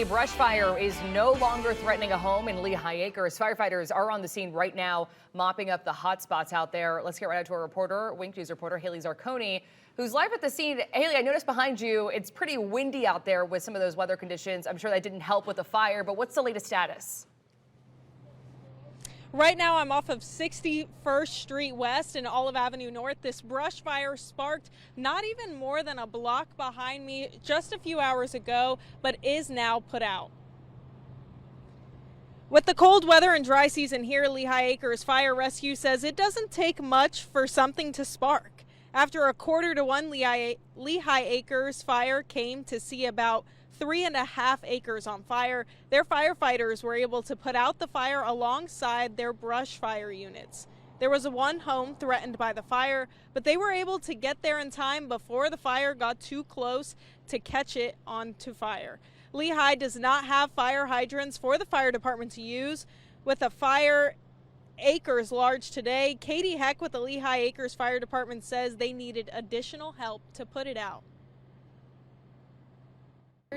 A brush fire is no longer threatening a home in Lehigh Acres. Firefighters are on the scene right now, mopping up the hot spots out there. Let's get right out to our reporter, Wink News reporter Haley Zarconi, who's live at the scene. Haley, I noticed behind you, it's pretty windy out there with some of those weather conditions. I'm sure that didn't help with the fire, but what's the latest status? Right now, I'm off of 61st Street West and Olive Avenue North. This brush fire sparked not even more than a block behind me just a few hours ago, but is now put out. With the cold weather and dry season here, Lehigh Acres Fire Rescue says it doesn't take much for something to spark. After a 1:45, Lehigh Acres Fire came to see about 3.5 acres on fire. Their firefighters were able to put out the fire alongside their brush fire units. There was one home threatened by the fire, but they were able to get there in time before the fire got too close to catch it onto fire. Lehigh does not have fire hydrants for the fire department to use. With a fire acres large today, Katie Heck with the Lehigh Acres Fire Department says they needed additional help to put it out.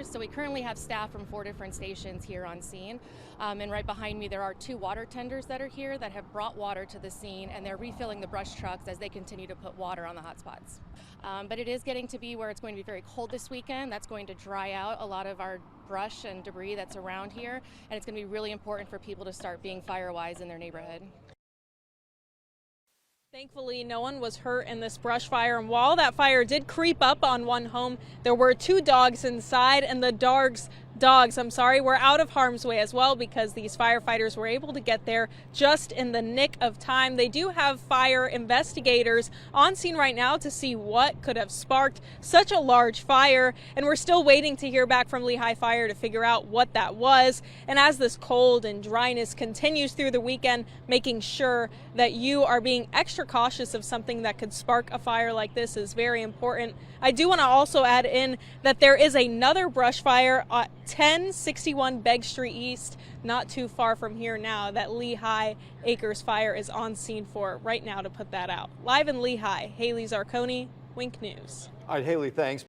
So we currently have staff from 4 different stations here on scene, and right behind me there are 2 water tenders that are here that have brought water to the scene, and they're refilling the brush trucks as they continue to put water on the hot spots. But it is getting to be where it's going to be very cold this weekend. That's going to dry out a lot of our brush and debris that's around here, and it's going to be really important for people to start being fire-wise in their neighborhood. Thankfully, no one was hurt in this brush fire, and while that fire did creep up on one home, there were 2 dogs inside, and the dogs were out of harm's way as well because these firefighters were able to get there just in the nick of time. They do have fire investigators on scene right now to see what could have sparked such a large fire, and we're still waiting to hear back from Lehigh Fire to figure out what that was. And as this cold and dryness continues through the weekend, making sure that you are being extra cautious of something that could spark a fire like this is very important. I do want to also add in that there is another brush fire at 1061 Begg Street East, not too far from here now, that Lehigh Acres Fire is on scene for right now to put that out. Live in Lehigh, Haley Zarconi, Wink News. All right, Haley, thanks.